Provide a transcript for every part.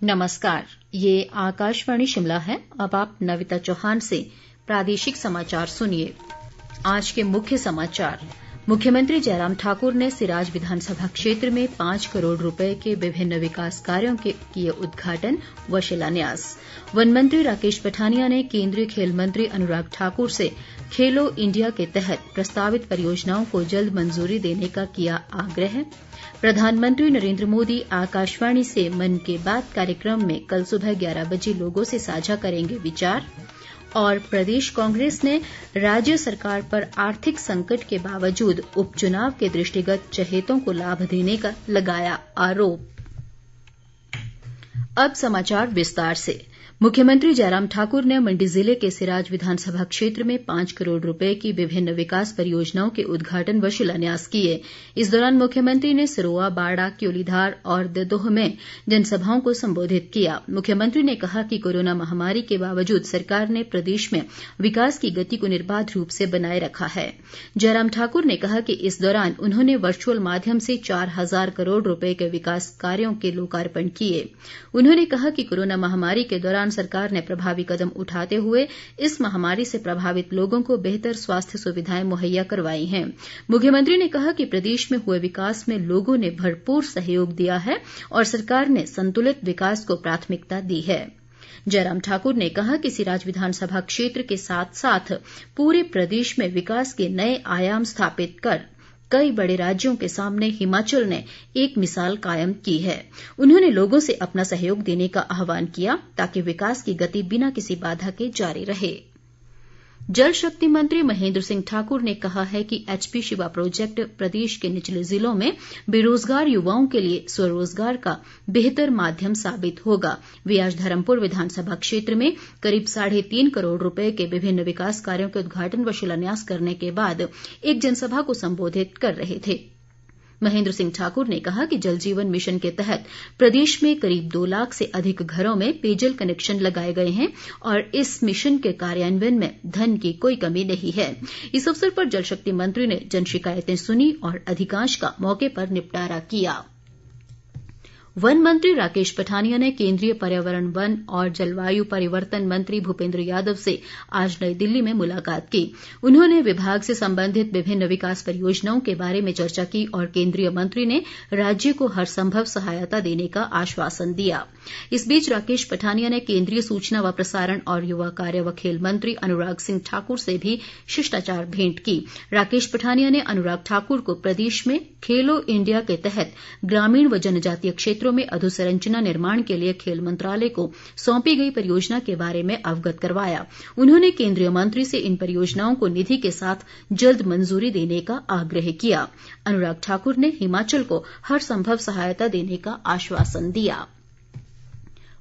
नमस्कार, ये आकाशवाणी शिमला है। अब आप नविता चौहान से प्रादेशिक समाचार सुनिए। आज के मुख्य समाचार। मुख्यमंत्री जयराम ठाकुर ने सिराज विधानसभा क्षेत्र में 5 करोड़ रुपए के विभिन्न विकास कार्यों के किए उद्घाटन व शिलान्यास। वन मंत्री राकेश पठानिया ने केंद्रीय खेल मंत्री अनुराग ठाकुर से खेलो इंडिया के तहत प्रस्तावित परियोजनाओं को जल्द मंजूरी देने का किया आग्रह। प्रधानमंत्री नरेंद्र मोदी आकाशवाणी से मन की बात कार्यक्रम में कल सुबह 11 बजे लोगों से साझा करेंगे विचार। और प्रदेश कांग्रेस ने राज्य सरकार पर आर्थिक संकट के बावजूद उपचुनाव के दृष्टिगत चहेतों को लाभ देने का लगाया आरोप। अब समाचार विस्तार से। मुख्यमंत्री जयराम ठाकुर ने मंडी जिले के सिराज विधानसभा क्षेत्र में 5 करोड़ रुपए की विभिन्न विकास परियोजनाओं के उद्घाटन व शिलान्यास किए। इस दौरान मुख्यमंत्री ने सिरोआ, बाड़ा, क्योलीधार और ददोह में जनसभाओं को संबोधित किया। मुख्यमंत्री ने कहा कि कोरोना महामारी के बावजूद सरकार ने प्रदेश में विकास की गति को निर्बाध रूप से बनाए रखा है। जयराम ठाकुर ने कहा कि इस दौरान उन्होंने वर्चुअल माध्यम से 4,000 करोड़ रुपए के विकास कार्यों के लोकार्पण किए। उन्होंने कहा कि कोरोना महामारी के दौरान सरकार ने प्रभावी कदम उठाते हुए इस महामारी से प्रभावित लोगों को बेहतर स्वास्थ्य सुविधाएं मुहैया करवाई हैं। मुख्यमंत्री ने कहा कि प्रदेश में हुए विकास में लोगों ने भरपूर सहयोग दिया है और सरकार ने संतुलित विकास को प्राथमिकता दी है। जयराम ठाकुर ने कहा कि सिराज विधानसभा क्षेत्र के साथ साथ पूरे प्रदेश में विकास के नए आयाम स्थापित कर कई बड़े राज्यों के सामने हिमाचल ने एक मिसाल कायम की है। उन्होंने लोगों से अपना सहयोग देने का आह्वान किया ताकि विकास की गति बिना किसी बाधा के जारी रहे। जल शक्ति मंत्री महेंद्र सिंह ठाकुर ने कहा है कि एचपी शिवा प्रोजेक्ट प्रदेश के निचले जिलों में बेरोजगार युवाओं के लिए स्वरोजगार का बेहतर माध्यम साबित होगा। वे आज धर्मपुर विधानसभा क्षेत्र में करीब 3.5 करोड़ रुपए के विभिन्न विकास कार्यों के उद्घाटन व शिलान्यास करने के बाद एक जनसभा को संबोधित कर रहे थे। महेंद्र सिंह ठाकुर ने कहा कि जल जीवन मिशन के तहत प्रदेश में करीब 2 लाख से अधिक घरों में पेयजल कनेक्शन लगाए गए हैं और इस मिशन के कार्यान्वयन में धन की कोई कमी नहीं है। इस अवसर पर जल शक्ति मंत्री ने जन शिकायतें सुनी और अधिकांश का मौके पर निपटारा किया। वन मंत्री राकेश पठानिया ने केंद्रीय पर्यावरण, वन और जलवायु परिवर्तन मंत्री भूपेंद्र यादव से आज नई दिल्ली में मुलाकात की। उन्होंने विभाग से संबंधित विभिन्न विकास परियोजनाओं के बारे में चर्चा की और केंद्रीय मंत्री ने राज्य को हर संभव सहायता देने का आश्वासन दिया। इस बीच राकेश पठानिया ने केंद्रीय सूचना व प्रसारण और युवा कार्य व खेल मंत्री अनुराग सिंह ठाकुर से भी शिष्टाचार भेंट की। राकेश पठानिया ने अनुराग ठाकुर को प्रदेश में खेलो इंडिया के तहत ग्रामीण व जनजातीय क्षेत्र में अधोसंरचना निर्माण के लिए खेल मंत्रालय को सौंपी गई परियोजना के बारे में अवगत करवाया। उन्होंने केंद्रीय मंत्री से इन परियोजनाओं को निधि के साथ जल्द मंजूरी देने का आग्रह किया। अनुराग ठाकुर ने हिमाचल को हर संभव सहायता देने का आश्वासन दिया।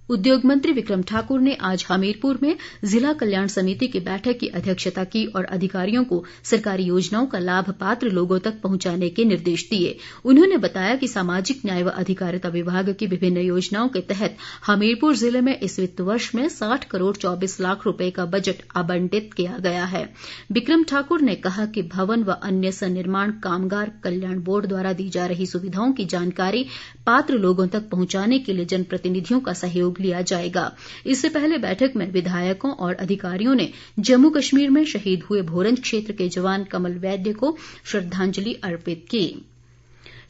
उद्योग मंत्री विक्रम ठाकुर ने आज हमीरपुर में जिला कल्याण समिति की बैठक की अध्यक्षता की और अधिकारियों को सरकारी योजनाओं का लाभ पात्र लोगों तक पहुंचाने के निर्देश दिए। उन्होंने बताया कि सामाजिक न्याय व अधिकारिता विभाग की विभिन्न योजनाओं के तहत हमीरपुर जिले में इस वित्त वर्ष में 60 करोड़ 24 लाख रुपए का बजट आवंटित किया गया है। विक्रम ठाकुर ने कहा कि भवन व अन्य सन्निर्माण कामगार कल्याण बोर्ड द्वारा दी जा रही सुविधाओं की जानकारी पात्र लोगों तक पहुंचाने के लिए जनप्रतिनिधियों का सहयोग लिया जाएगा। इससे पहले बैठक में विधायकों और अधिकारियों ने जम्मू कश्मीर में शहीद हुए भोरंज क्षेत्र के जवान कमल वैद्य को श्रद्धांजलि अर्पित की।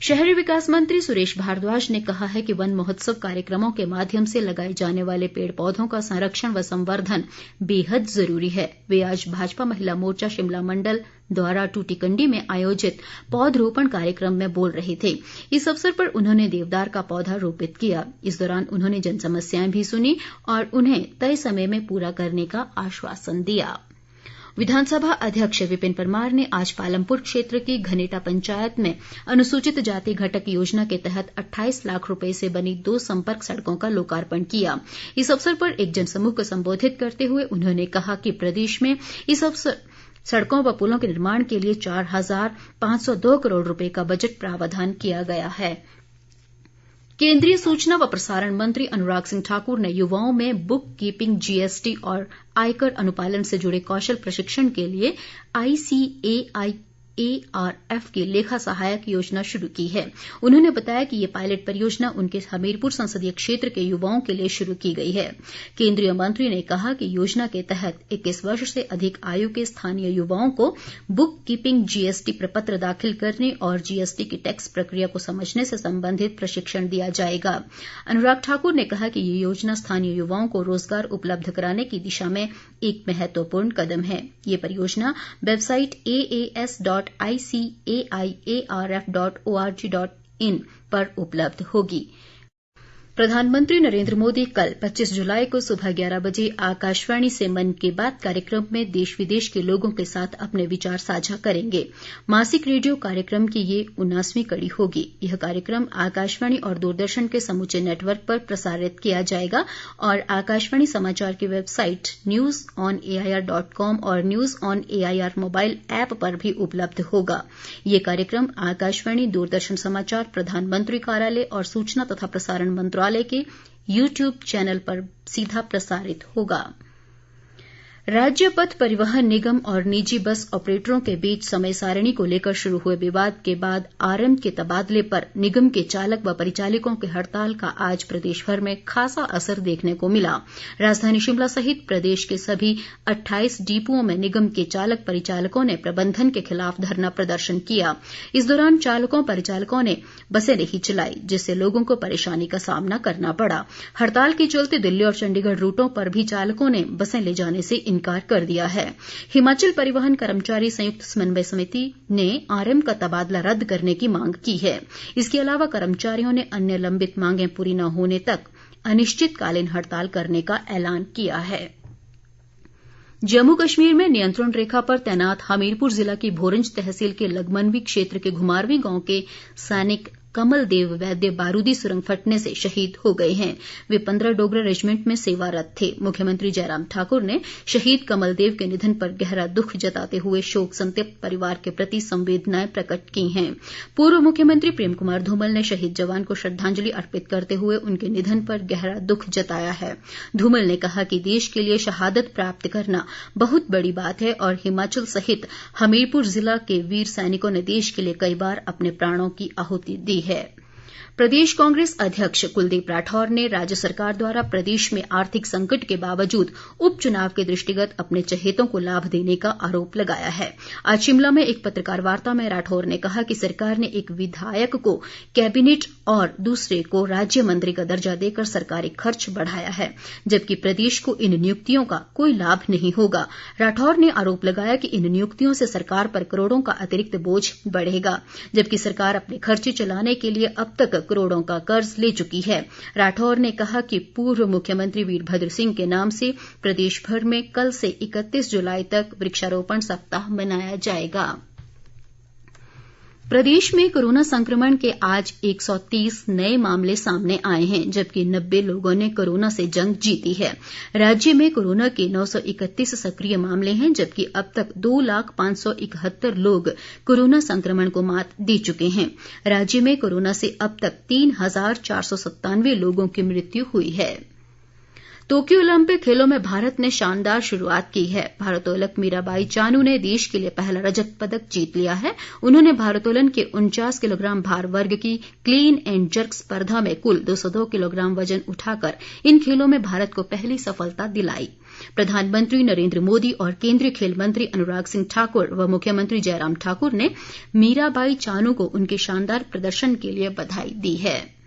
शहरी विकास मंत्री सुरेश भारद्वाज ने कहा है कि वन महोत्सव कार्यक्रमों के माध्यम से लगाए जाने वाले पेड़ पौधों का संरक्षण व संवर्धन बेहद जरूरी है। वे आज भाजपा महिला मोर्चा शिमला मंडल द्वारा टूटीकंडी में आयोजित पौधरोपण कार्यक्रम में बोल रहे थे। इस अवसर पर उन्होंने देवदार का पौधा रोपित किया। इस दौरान उन्होंने जन समस्याएं भी सुनी और उन्हें तय समय में पूरा करने का आश्वासन दिया। विधानसभा अध्यक्ष विपिन परमार ने आज पालमपुर क्षेत्र की घनेटा पंचायत में अनुसूचित जाति घटक योजना के तहत 28 लाख रुपए से बनी 2 संपर्क सड़कों का लोकार्पण किया। इस अवसर पर एक जनसमूह को संबोधित करते हुए उन्होंने कहा कि प्रदेश में इस अवसर सड़कों व पुलों के निर्माण के लिए 4,502 करोड़ रुपए का बजट प्रावधान किया गया है। केंद्रीय सूचना व प्रसारण मंत्री अनुराग सिंह ठाकुर ने युवाओं में बुक कीपिंग, जीएसटी और आयकर अनुपालन से जुड़े कौशल प्रशिक्षण के लिए ICAI ARF की लेखा सहायक योजना शुरू की है। उन्होंने बताया कि ये पायलट परियोजना उनके हमीरपुर संसदीय क्षेत्र के युवाओं के लिए शुरू की गई है। केंद्रीय मंत्री ने कहा कि योजना के तहत 21 वर्ष से अधिक आयु के स्थानीय युवाओं को बुक कीपिंग, GST प्रपत्र दाखिल करने और GST की टैक्स प्रक्रिया को समझने से संबंधित प्रशिक्षण दिया जाएगा। अनुराग ठाकुर ने कहा कि ये योजना स्थानीय युवाओं को रोजगार उपलब्ध कराने की दिशा में एक महत्वपूर्ण कदम है। ये परियोजना वेबसाइट aas.icaiarf.org.in पर उपलब्ध होगी। प्रधानमंत्री नरेंद्र मोदी कल 25 जुलाई को सुबह 11 बजे आकाशवाणी से मन की बात कार्यक्रम में देश विदेश के लोगों के साथ अपने विचार साझा करेंगे। मासिक रेडियो कार्यक्रम की ये 19वीं कड़ी होगी। यह कार्यक्रम आकाशवाणी और दूरदर्शन के समूचे नेटवर्क पर प्रसारित किया जाएगा और आकाशवाणी समाचार की वेबसाइट newsonair.com और news on AIR mobile app पर भी उपलब्ध होगा। ये कार्यक्रम आकाशवाणी, दूरदर्शन समाचार, प्रधानमंत्री कार्यालय और सूचना तथा प्रसारण मंत्रालय के YouTube चैनल पर सीधा प्रसारित होगा। राज्य पथ परिवहन निगम और निजी बस ऑपरेटरों के बीच समय सारिणी को लेकर शुरू हुए विवाद के बाद RM के तबादले पर निगम के चालक व परिचालकों की हड़ताल का आज प्रदेश भर में खासा असर देखने को मिला। राजधानी शिमला सहित प्रदेश के सभी 28 डिपुओं में निगम के चालक परिचालकों ने प्रबंधन के खिलाफ धरना प्रदर्शन किया। इस दौरान चालकों परिचालकों ने बसें नहीं चलाई, जिससे लोगों को परेशानी का सामना करना पड़ा। हड़ताल के चलते दिल्ली और चंडीगढ़ रूटों पर भी चालकों ने बसें ले जाने से इनकार कर दिया है। हिमाचल परिवहन कर्मचारी संयुक्त समन्वय समिति ने RM का तबादला रद्द करने की मांग की है। इसके अलावा कर्मचारियों ने अन्य लंबित मांगें पूरी न होने तक अनिश्चितकालीन हड़ताल करने का ऐलान किया है। जम्मू कश्मीर में नियंत्रण रेखा पर तैनात हमीरपुर जिला की भोरंज तहसील के लगमनवी क्षेत्र के घुमारवीं गांव के सैनिक कमल देव वैद्य बारूदी सुरंग फटने से शहीद हो गए हैं। वे 15 डोगरा रेजिमेंट में सेवारत थे। मुख्यमंत्री जयराम ठाकुर ने शहीद कमल देव के निधन पर गहरा दुख जताते हुए शोक संतप्त परिवार के प्रति संवेदनाएं प्रकट की हैं। पूर्व मुख्यमंत्री प्रेम कुमार धूमल ने शहीद जवान को श्रद्धांजलि अर्पित करते हुए उनके निधन पर गहरा दुख जताया है। धूमल ने कहा कि देश के लिए शहादत प्राप्त करना बहुत बड़ी बात है और हिमाचल सहित हमीरपुर जिला के वीर सैनिकों ने देश के लिए कई बार अपने प्राणों की आहुति दी है। प्रदेश कांग्रेस अध्यक्ष कुलदीप राठौर ने राज्य सरकार द्वारा प्रदेश में आर्थिक संकट के बावजूद उपचुनाव के दृष्टिगत अपने चहेतों को लाभ देने का आरोप लगाया है। आज शिमला में एक पत्रकार वार्ता में राठौर ने कहा कि सरकार ने एक विधायक को कैबिनेट और दूसरे को राज्य मंत्री का दर्जा देकर सरकारी खर्च बढ़ाया है, जबकि प्रदेश को इन नियुक्तियों का कोई लाभ नहीं होगा। राठौर ने आरोप लगाया कि इन नियुक्तियों से सरकार पर करोड़ों का अतिरिक्त बोझ बढ़ेगा, जबकि सरकार अपने खर्चे चलाने के लिए अब तक करोड़ों का कर्ज ले चुकी है। राठौर ने कहा कि पूर्व मुख्यमंत्री वीरभद्र सिंह के नाम से प्रदेश भर में कल से 31 जुलाई तक वृक्षारोपण सप्ताह मनाया जाएगा। प्रदेश में कोरोना संक्रमण के आज 130 नए मामले सामने आए हैं, जबकि 90 लोगों ने कोरोना से जंग जीती है। राज्य में कोरोना के 931 सक्रिय मामले हैं, जबकि अब तक 2,571 लोग कोरोना संक्रमण को मात दे चुके हैं। राज्य में कोरोना से अब तक 3,497 लोगों की मृत्यु हुई है। टोक्यो ओलंपिक खेलों में भारत ने शानदार शुरुआत की है। भारोत्तोलक मीराबाई चानू ने देश के लिए पहला रजत पदक जीत लिया है। उन्होंने भारोत्तोलन के 49 किलोग्राम भार वर्ग की क्लीन एंड जर्क स्पर्धा में कुल 202 किलोग्राम वजन उठाकर इन खेलों में भारत को पहली सफलता दिलाई। प्रधानमंत्री नरेंद्र मोदी और केंद्रीय खेल मंत्री अनुराग सिंह ठाकुर व मुख्यमंत्री जयराम ठाकुर ने मीराबाई चानू को उनके शानदार प्रदर्शन के लिए बधाई दी है।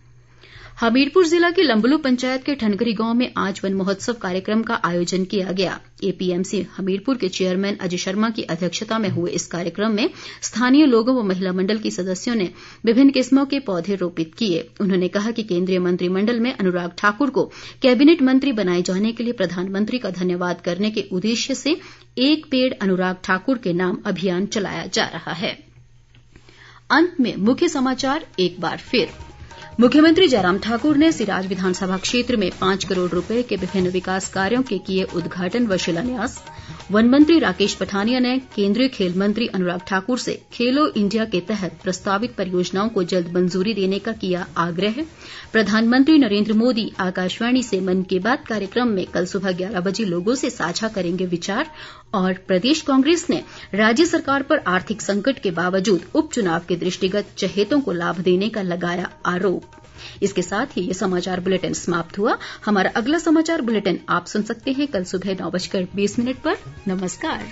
हमीरपुर जिला की लंबलू पंचायत के ठनगरी गांव में आज वन महोत्सव कार्यक्रम का आयोजन किया गया। APMC हमीरपुर के चेयरमैन अजय शर्मा की अध्यक्षता में हुए इस कार्यक्रम में स्थानीय लोगों व महिला मंडल की सदस्यों ने विभिन्न किस्मों के पौधे रोपित किए। उन्होंने कहा कि केंद्रीय मंत्रिमंडल में अनुराग ठाकुर को कैबिनेट मंत्री बनाए जाने के लिए प्रधानमंत्री का धन्यवाद करने के उद्देश्य से एक पेड़ अनुराग ठाकुर के नाम अभियान चलाया जा रहा है। अंत में मुख्य समाचार एक बार फिर। मुख्यमंत्री जयराम ठाकुर ने सिराज विधानसभा क्षेत्र में 5 करोड़ रुपए के विभिन्न विकास कार्यों के किए उद्घाटन व शिलान्यास। वन मंत्री राकेश पठानिया ने केंद्रीय खेल मंत्री अनुराग ठाकुर से खेलो इंडिया के तहत प्रस्तावित परियोजनाओं को जल्द मंजूरी देने का किया आग्रह। प्रधानमंत्री नरेंद्र मोदी आकाशवाणी से मन की बात कार्यक्रम में कल सुबह 11 बजे लोगों से साझा करेंगे विचार। और प्रदेश कांग्रेस ने राज्य सरकार पर आर्थिक संकट के बावजूद उपचुनाव के दृष्टिगत चहेतों को लाभ देने का लगाया आरोप। इसके साथ ही ये समाचार बुलेटिन समाप्त हुआ। हमारा अगला समाचार बुलेटिन आप सुन सकते हैं कल सुबह 9:20 पर। नमस्कार।